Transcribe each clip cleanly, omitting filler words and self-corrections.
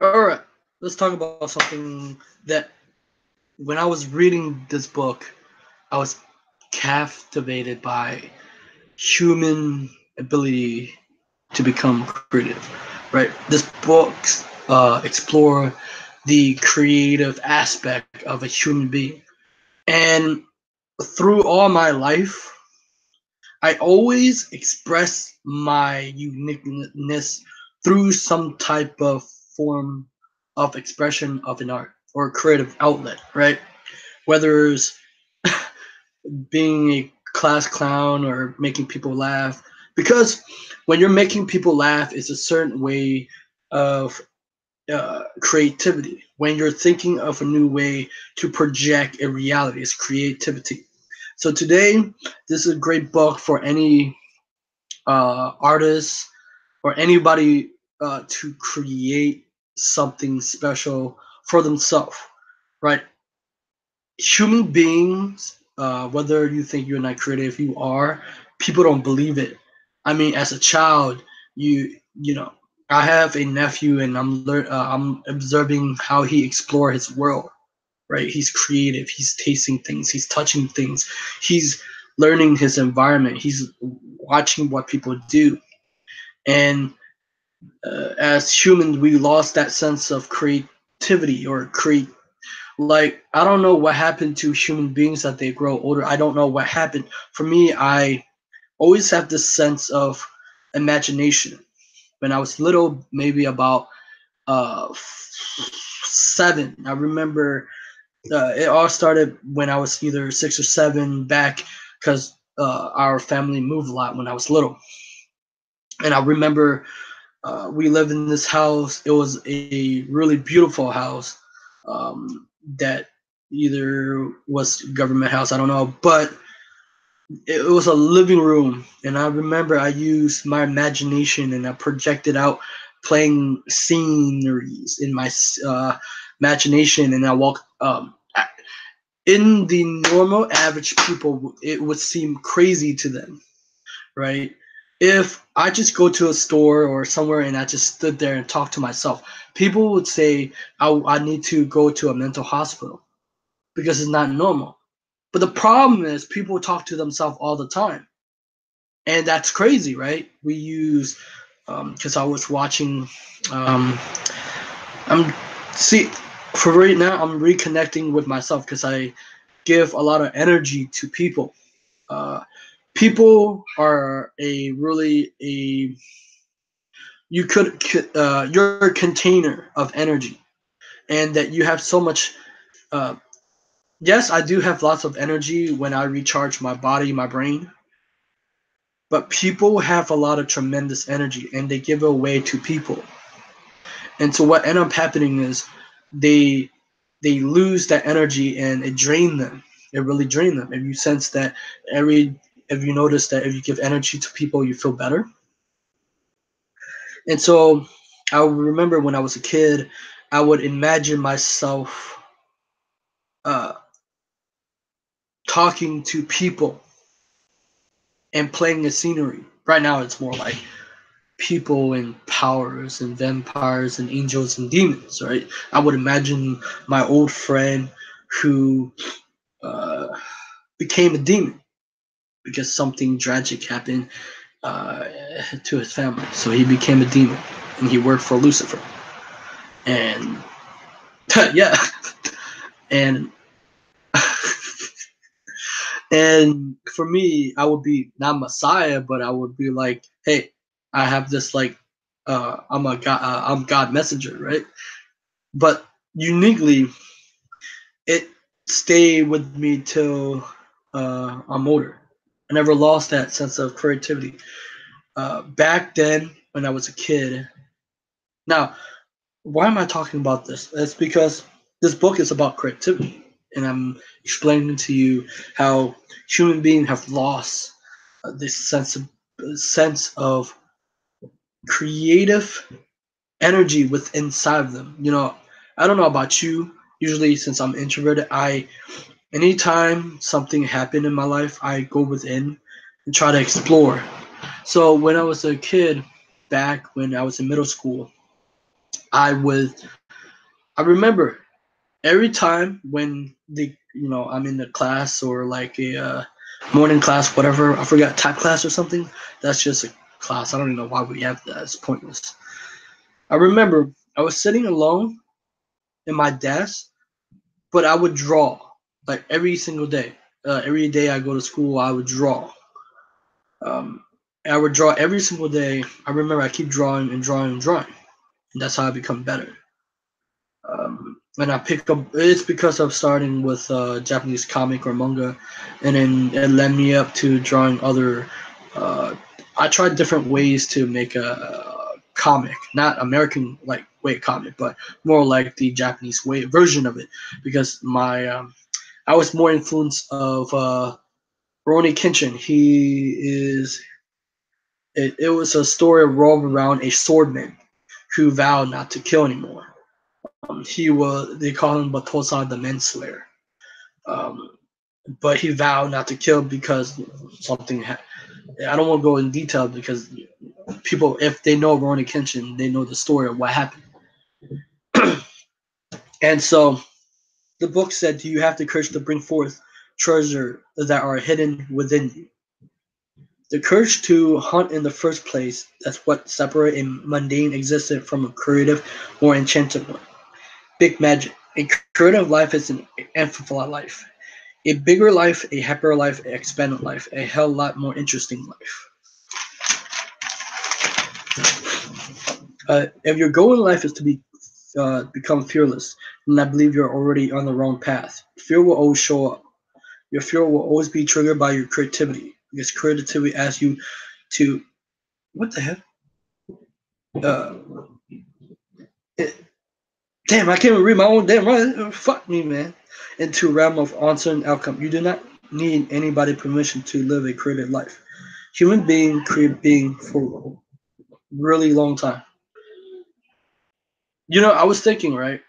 All right, let's talk about something that when I was reading this book, I was captivated by human ability to become creative. Right, this book explore the creative aspect of a human being, and through all my life, I always express my uniqueness through some type of form of expression of an art or creative outlet, right? Whether it's being a class clown or making people laugh. Because when you're making people laugh, it's a certain way of creativity. When you're thinking of a new way to project a reality, it's creativity. So today, this is a great book for any artists or anybody to create something special for themselves, right? Human beings, whether you think you're not creative, you are. People don't believe it. I mean, as a child, you know, I have a nephew, and I'm observing how he explore his world. Right? He's creative. He's tasting things. He's touching things. He's learning his environment. He's watching what people do, and as humans, we lost that sense of creativity or create. Like, I don't know what happened to human beings that they grow older. I don't know what happened. For me, I always have this sense of imagination. When I was little, maybe about 7, I remember it all started when I was either 6 or 7 back because our family moved a lot when I was little. And I remember we lived in this house. It was a really beautiful house that either was government house, I don't know, but it was a living room. And I remember I used my imagination and I projected out playing sceneries in my imagination, and I walked. In the normal average people, it would seem crazy to them, right? If I just go to a store or somewhere and I just stood there and talked to myself, people would say I need to go to a mental hospital because it's not normal. But the problem is people talk to themselves all the time. And that's crazy, right? We use, because I was watching, um, I'm, see, for right now, I'm reconnecting with myself because I give a lot of energy to people. Uh, People are a really a you could you're a container of energy, and that you have so much. uh, yes, I do have lots of energy when I recharge my body, my brain, but people have a lot of tremendous energy and they give it away to people. And so what end up happening is they they lose that energy and it drain them. It really drain them. If you sense that every if you notice that if you give energy to people you feel better. And so I remember when I was a kid, I would imagine myself uh, talking to people and playing a scenery. Right now, it's more like people and powers and vampires and angels and demons, right? I would imagine my old friend who uh, became a demon because something tragic happened uh, to his family. So he became a demon and he worked for Lucifer. And yeah, and and for me, I would be not Messiah, but I would be like, hey, I have this like, I'm God messenger, right? But uniquely, it stayed with me till I'm older. I never lost that sense of creativity. Back then, when I was a kid. Now, why am I talking about this? It's because this book is about creativity, and I'm explaining to you how human beings have lost this sense of creative energy within inside of them. I don't know about you. Usually, since I'm introverted, I anytime something happened in my life, I go within and try to explore. So when I was a kid, back when I was in middle school, I would. I remember every time when I'm in the class or like a morning class, whatever. I forgot type class or something. That's just a class. I don't even know why we have that. It's pointless. I remember I was sitting alone in my desk, but I would draw like every single day. Every day I go to school, I would draw. Um, I would draw every single day. I remember I keep drawing and drawing and drawing, and that's how I become better. And I pick up. It's because of starting with Japanese comic or manga, and then it led me up to drawing other. Uh, I tried different ways to make a comic, not American like way comic, but more like the Japanese way version of it, because my I was more influenced of Rurouni Kenshin. It was a story revolved around a swordman who vowed not to kill anymore. They call him Batosa the Manslayer. Um, but he vowed not to kill because something. I don't want to go in detail because people, if they know Rurouni Kenshin, they know the story of what happened. And so the book said, "Do you have the courage to bring forth treasure that are hidden within you? The courage to hunt in the first place. That's what separates a mundane existence from a creative or enchanted one. Big magic. A creative life is an amplified life. A bigger life, a happier life, a expanded life, a hell lot more interesting life. If your goal in life is to become fearless, then I believe you're already on the wrong path. Fear will always show up. Your fear will always be triggered by your creativity because creativity asks you to what the heck? Uh, it, damn, I can't even read my own damn right. Fuck me, man. Into a realm of uncertain outcome. You do not need anybody permission to live a creative life. Human being create being for a really long time. I was thinking, right?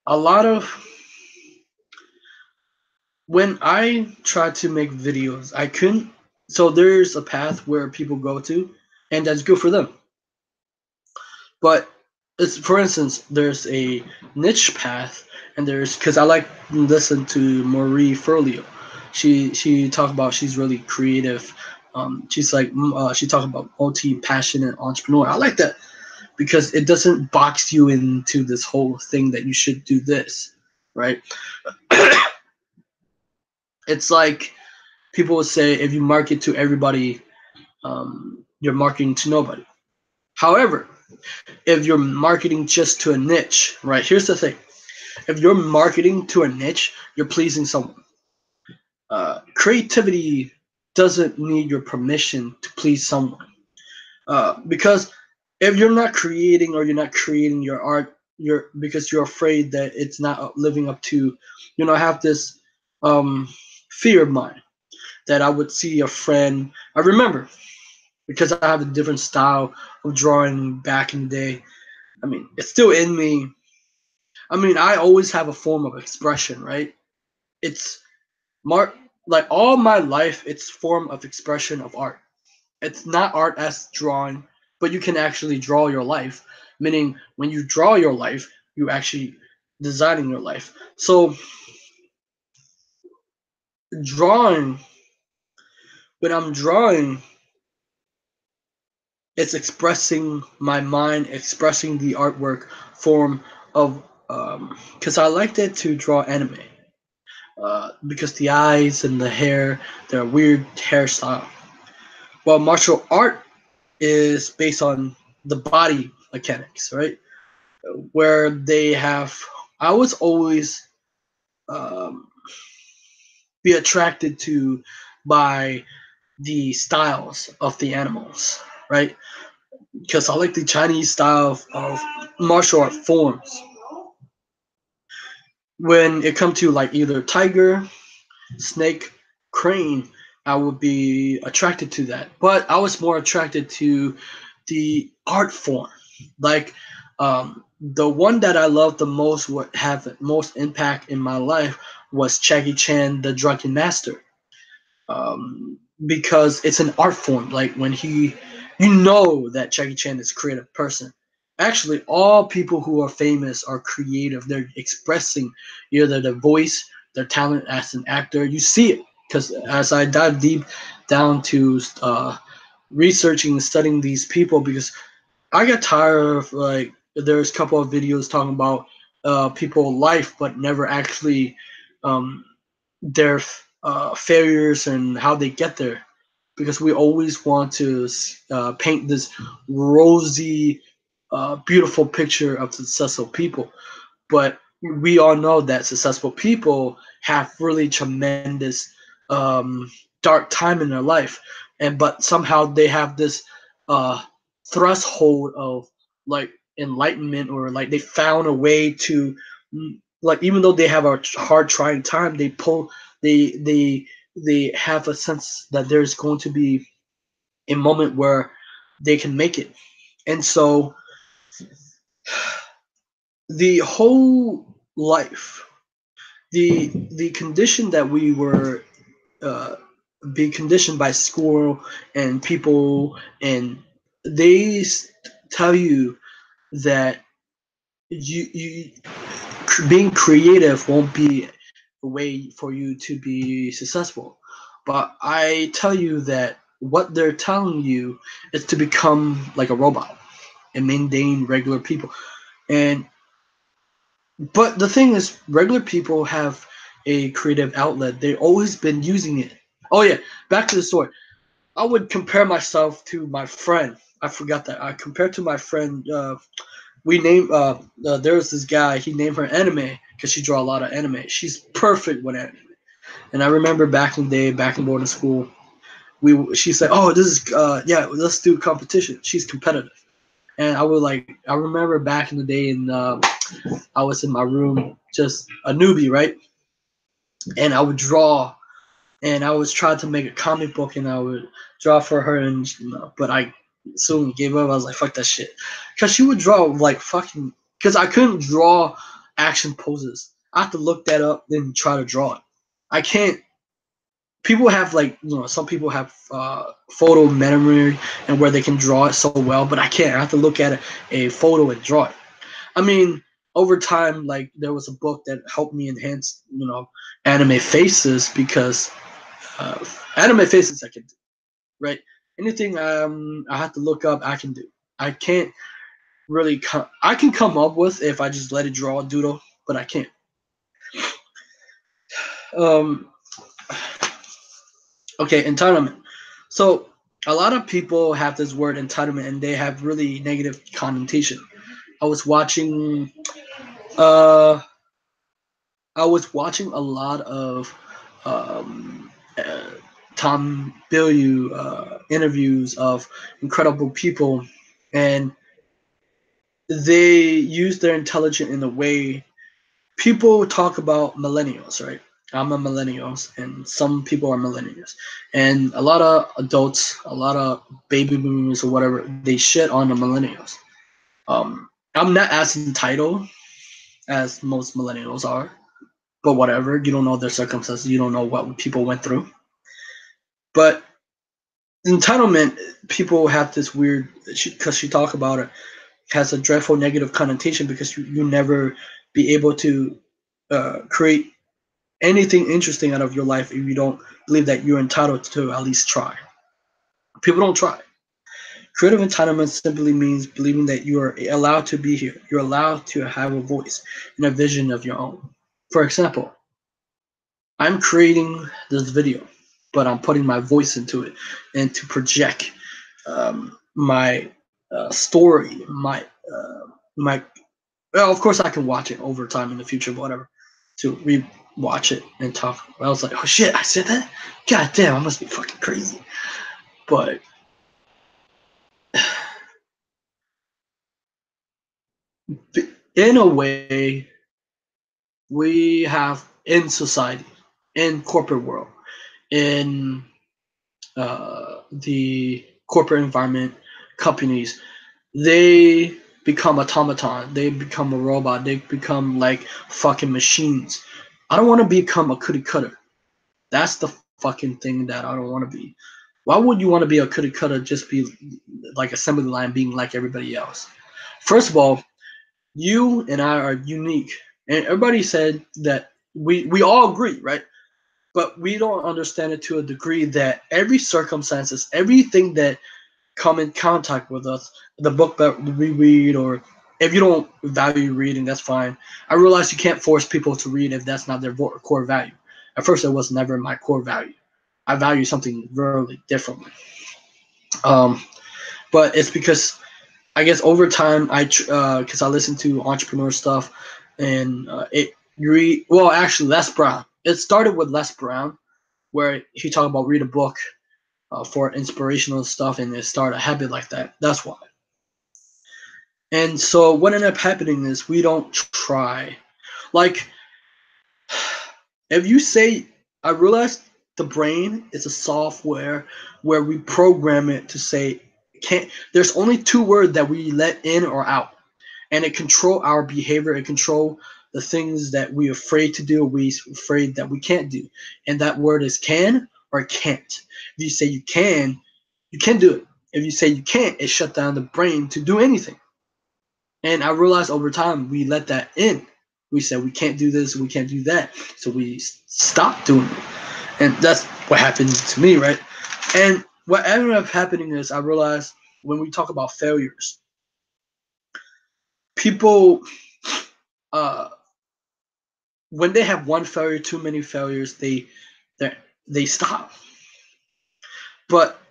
A lot of when I try to make videos, I couldn't. So there's a path where people go to, and that's good for them. But it's for instance, there's a niche path, and there's because I like listen to Marie Forleo. She talked about she's really creative. She's like she talked about multi passionate entrepreneur. I like that because it doesn't box you into this whole thing that you should do this, right? It's like people would say if you market to everybody, you're marketing to nobody. However, if you're marketing just to a niche, right? Here's the thing: if you're marketing to a niche, you're pleasing someone. Creativity doesn't need your permission to please someone, because if you're not creating or you're not creating your art, you're because you're afraid that it's not living up to, I have this fear of mine that I would see a friend. I remember because I have a different style of drawing back in the day. I mean, it's still in me. I mean, I always have a form of expression, right? It's mar like all my life, it's form of expression of art. It's not art as drawing, but you can actually draw your life. Meaning, when you draw your life, you actually designing your life. So drawing, when I'm drawing, it's expressing my mind, expressing the artwork form of because I liked it to draw anime. Because the eyes and the hair, they're a weird hairstyle. Well, martial art is based on the body mechanics, right? Where they have, I was always um, be attracted to by the styles of the animals, right? Because I like the Chinese style of martial art forms. When it comes to like either tiger, snake, crane, I would be attracted to that. But I was more attracted to the art form. Like the one that I loved the most, what had the most impact in my life was Jackie Chan, the Drunken Master. Because it's an art form. Like when you know that Jackie Chan is a creative person. Actually, all people who are famous are creative. They're expressing either their voice, their talent as an actor. You see it because as I dive deep down to researching and studying these people, because I got tired of like there's a couple of videos talking about people life, but never actually um, their failures and how they get there, because we always want to paint this rosy, beautiful picture of successful people. But we all know that successful people have really tremendous dark time in their life, and but somehow they have this uh, threshold of like enlightenment, or like they found a way to like even though they have a hard trying time, they they they have a sense that there's going to be a moment where they can make it. And so the whole life, the condition that we were uh, being conditioned by school and people, and they tell you that you being creative won't be a way for you to be successful. But I tell you that what they're telling you is to become like a robot and mundane regular people. And but the thing is, regular people have a creative outlet. They've always been using it. Oh yeah, back to the story. I would compare myself to my friend. I forgot that. I compared to my friend. We named. There was this guy. He named her anime because she draw a lot of anime. She's perfect with anime. And I remember back in the day, back in boarding school, she said, "Oh, this is yeah, let's do competition." She's competitive, and I would like. I remember back in the day, and I was in my room, just a newbie, right? And I would draw, and I was trying to make a comic book, and I would draw for her, and but I soon gave up. I was like, "Fuck that shit," because she would draw like fucking. Because I couldn't draw action poses. I have to look that up, then try to draw it. I can't. People have like some people have photo memory and where they can draw it so well, but I can't. I have to look at a photo and draw it. I mean, over time, like there was a book that helped me enhance, anime faces, because uh, anime faces I can do, right? Anything I have to look up, I can do. I can't really I can come up with if I just let it draw a doodle, but I can't. Um, okay, entitlement. So a lot of people have this word entitlement, and they have really negative connotation. I was watching uh I was watching a lot of um, uh, Tom Bilyeu interviews of incredible people, and they use their intelligence in a way. People talk about millennials, right? I'm a millennials, and some people are millennials, and a lot of adults, a lot of baby boomers or whatever, they shit on the millennials. I'm not as entitled as most millennials are, but whatever. You don't know their circumstances. You don't know what people went through. But entitlement, people have this weird, because she talk about it, has a dreadful negative connotation, because you never be able to create anything interesting out of your life if you don't believe that you're entitled to at least try. People don't try. Creative entitlement simply means believing that you are allowed to be here. You're allowed to have a voice and a vision of your own. For example, I'm creating this video, but I'm putting my voice into it and to project my story, my. Well, of course, I can watch it over time in the future, but whatever. To re-watch it and talk. I was like, oh shit, I said that. God damn, I must be fucking crazy. But in a way, we have in society, in corporate world, in the corporate environment, companies, they become automaton. They become a robot. They become like fucking machines. I don't want to become a cookie cutter. That's the fucking thing that I don't want to be. Why would you want to be a cookie cutter? Just be like assembly line, being like everybody else. First of all, you and I are unique, and everybody said that we all agree, right? But we don't understand it to a degree that every circumstances, everything that come in contact with us, the book that we read, or if you don't value reading, that's fine. I realize you can't force people to read if that's not their core value. At first, it was never my core value. I value something really differently. Um, but it's because I guess over time, because I listen to entrepreneur stuff, and it read well. Actually, Les Brown. It started with Les Brown, where he talked about read a book for inspirational stuff, and it started a habit like that. That's why. And so what ended up happening is we don't try. Like if you say, I realized the brain is a software where we program it to say can't. There's only two words that we let in or out, and it control our behavior. It control the things that we're afraid to do, we afraid that we can't do, and that word is can or can't. If you say you can do it. If you say you can't, it shut down the brain to do anything. And I realized over time we let that in. We said we can't do this, we can't do that, so we stopped doing it, and that's what happened to me, right? And what ended up happening is I realized when we talk about failures, people, uh, when they have one failure, too many failures, they they stop. But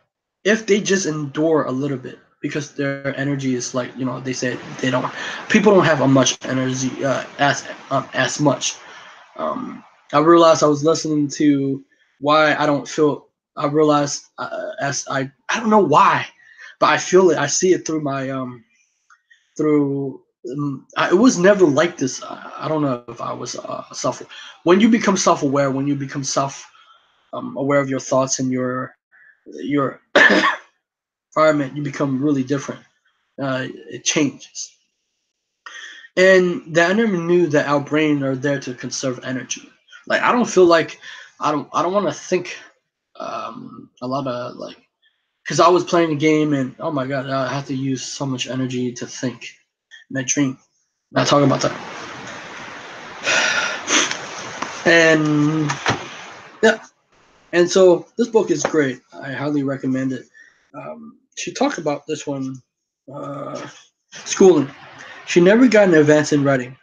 if they just endure a little bit, because their energy is like they say they don't, people don't have a much energy as much. I realized I was listening to why I don't feel. I realized as I don't know why, but I feel it. I see it through my through. It was never like this. I don't know if I was self. When you become self-aware, when you become self aware of your thoughts and your environment, you become really different. It changes. And that I never knew that our brain are there to conserve energy. Like I don't feel like I don't want to think a lot of like because I was playing a game and oh my god I have to use so much energy to think in that dream. Not talking about that. And yeah, and so this book is great. I highly recommend it. She talked about this one, uh, schooling. She never got an advance in writing.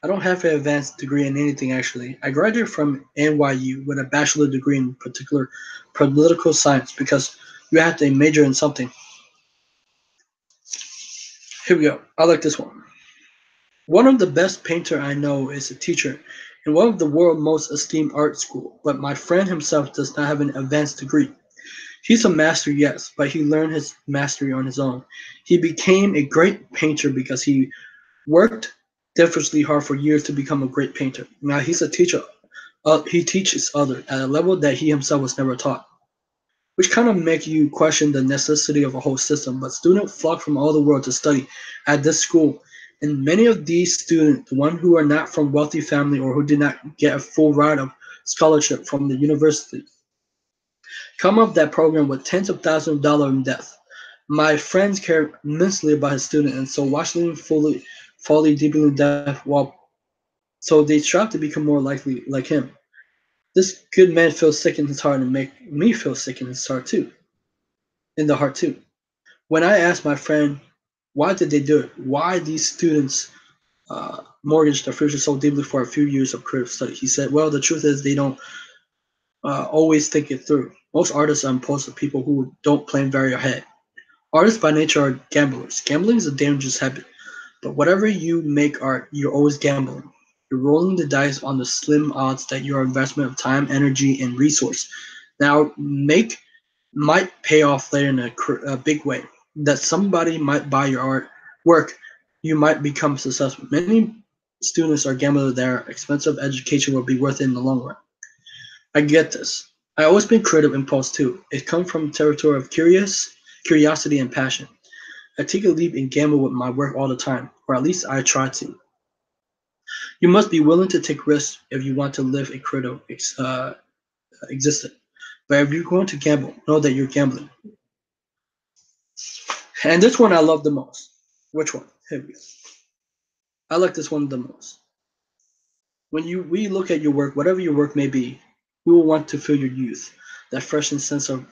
I don't have an advanced degree in anything actually. I graduated from NYU with a bachelor degree in particular political science because you have to major in something. Here we go. I like this one. One of the best painter I know is a teacher in one of the world's most esteemed art school, but my friend himself does not have an advanced degree. He's a master, yes, but he learned his mastery on his own. He became a great painter because he worked devilishly hard for years to become a great painter. Now he's a teacher. He teaches others at a level that he himself was never taught, which kind of make you question the necessity of a whole system. But students flock from all the world to study at this school, and many of these students, the ones who are not from wealthy family or who did not get a full ride of scholarship from the university, come up that program with tens of thousands of dollars in debt. My friends care immensely about his student, and so watching him falling deeply in debt while so they strive to become more likely like him. This good man feels sick in his heart and make me feel sick in his heart too, in the heart too. When I asked my friend, why did they do it? Why these students mortgage their future so deeply for a few years of creative study? He said, well, the truth is they don't always think it through. Most artists are impulsive people who don't plan very ahead. Artists by nature are gamblers. Gambling is a dangerous habit, but whatever you make art, you're always gambling. You're rolling the dice on the slim odds that your investment of time, energy, and resource now make might pay off later in a big way. That somebody might buy your art work, you might become successful. Many students are gamblers. Their expensive education will be worth it in the long run. I get this. I always been creative impulse too. It comes from territory of curiosity and passion. I take a leap and gamble with my work all the time, or at least I try to. You must be willing to take risks if you want to live a creative existence. But if you're going to gamble, know that you're gambling. And this one I love the most. Which one? Here we go. I like this one the most. When we look at your work, whatever your work may be, we will want to feel your youth. That fresh and sense of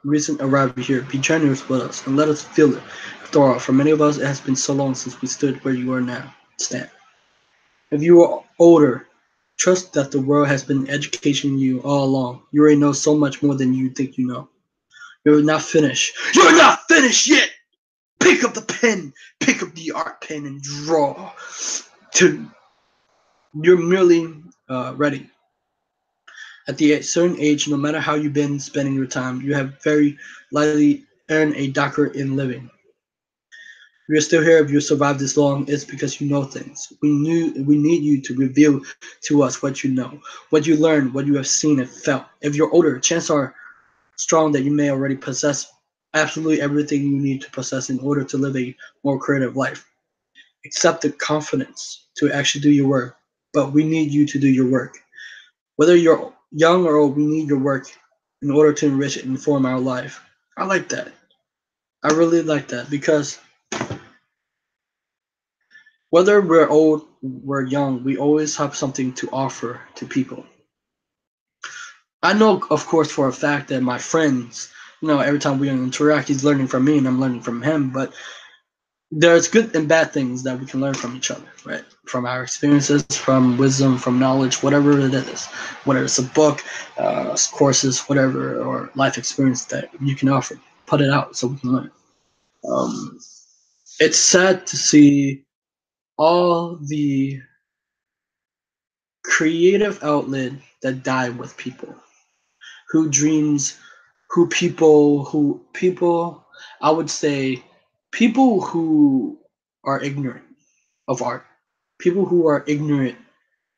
recent arrival here. Be generous with us and let us feel it. After all, for many of us, it has been so long since we stood where you are now. Stand. If you are older, trust that the world has been educating you all along. You already know so much more than you think you know. You're not finished. You're not finished yet! Pick up the pen, pick up the art pen and draw. You're merely ready. At the certain age, no matter how you've been spending your time, you have very likely earned a doctorate in living. If you're still here, if you survived this long, it's because you know things. We need you to reveal to us what you know, what you learned, what you have seen and felt. If you're older, chances are strong that you may already possess absolutely everything you need to possess in order to live a more creative life. Accept the confidence to actually do your work, but we need you to do your work. Whether you're young or old, we need your work in order to enrich and inform our life. I like that. I really like that because whether we're old, we're young, we always have something to offer to people. I know, of course, for a fact that my friends, every time we interact, he's learning from me and I'm learning from him. But there's good and bad things that we can learn from each other, right? From our experiences, from wisdom, from knowledge, whatever it is, whether it's a book, courses, whatever, or life experience that you can offer. Put it out so we can learn. Um, it's sad to see all the creative outlet that die with people who dreams, who people, I would say, people who are ignorant of art, people who are ignorant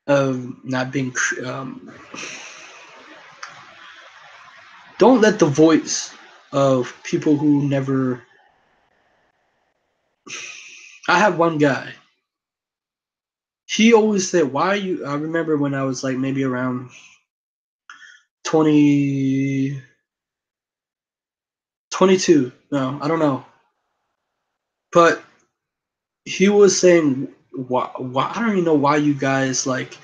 of not being. Don't let the voice of people who never. I have one guy. He always said, "Why are you?" I remember when I was like maybe around 20, 22. No, I don't know. But he was saying, "Why? I don't even know why you guys like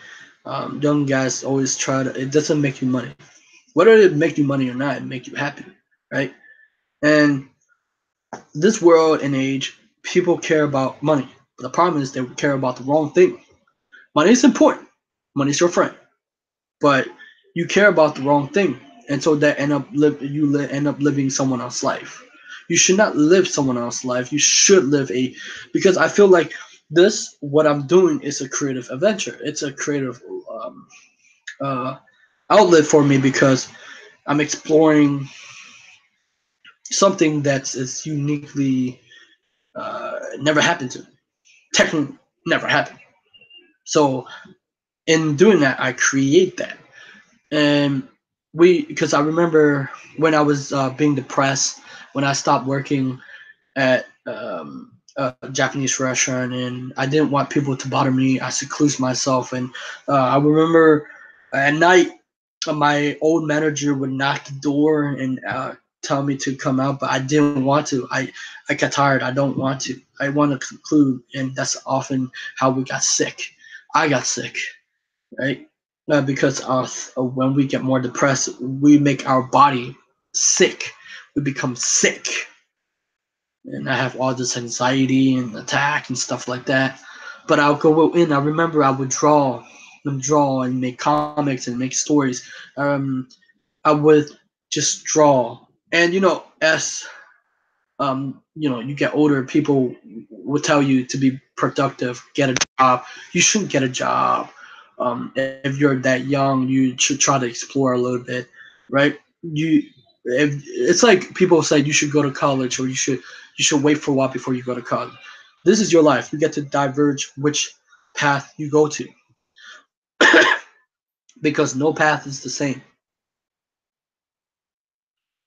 young guys always try to. It doesn't make you money. Whether it make you money or not, it make you happy, right? And this world and age, people care about money. But the problem is they care about the wrong thing. Money is important. Money is your friend, but you care about the wrong thing, and so that end up living someone else's life. You should not live someone else's life. You should live because I feel like this what I'm doing is a creative adventure. It's a creative uh, outlet for me because I'm exploring something that's is uniquely never happened to me. Technically, never happened. So in doing that, I create that, and because I remember when I was being depressed when I stopped working at a Japanese restaurant, and I didn't want people to bother me. I secluded myself, and I remember at night my old manager would knock the door and tell me to come out, but I didn't want to. I got tired. I don't want to. I want to conclude, and that's often how we got sick. I got sick, right? Because when we get more depressed, we make our body sick. We become sick, and I have all this anxiety and attack and stuff like that. But I'll go in. I remember I would draw and make comics and make stories. I would just draw, and as you get older, people will tell you to be productive, get a job. You shouldn't get a job. If you're that young, you should try to explore a little bit, right? It's like people say you should go to college or you should wait for a while before you go to college. This is your life. You get to diverge which path you go to because no path is the same.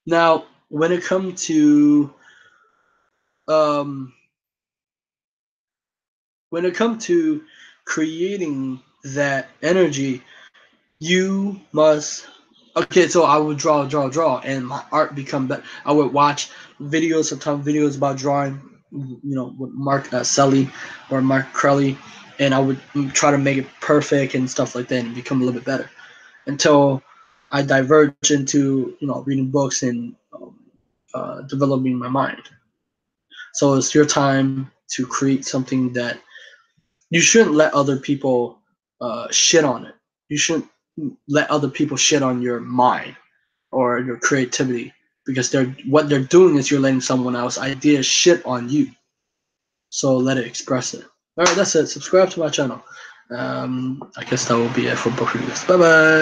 Now, um, when it comes to creating that energy, you must. Okay, so I would draw, and my art become better. I would watch videos, sometimes videos about drawing, with Mark Selly or Mark Crowley, and I would try to make it perfect and stuff like that and become a little bit better until I diverge into reading books and developing my mind. So it's your time to create something that you shouldn't let other people shit on it. You shouldn't let other people shit on your mind or your creativity because what they're doing is you're letting someone else ideas shit on you. So let it express it. All right, that's it. Subscribe to my channel. I guess that will be it for book reviews. Bye bye.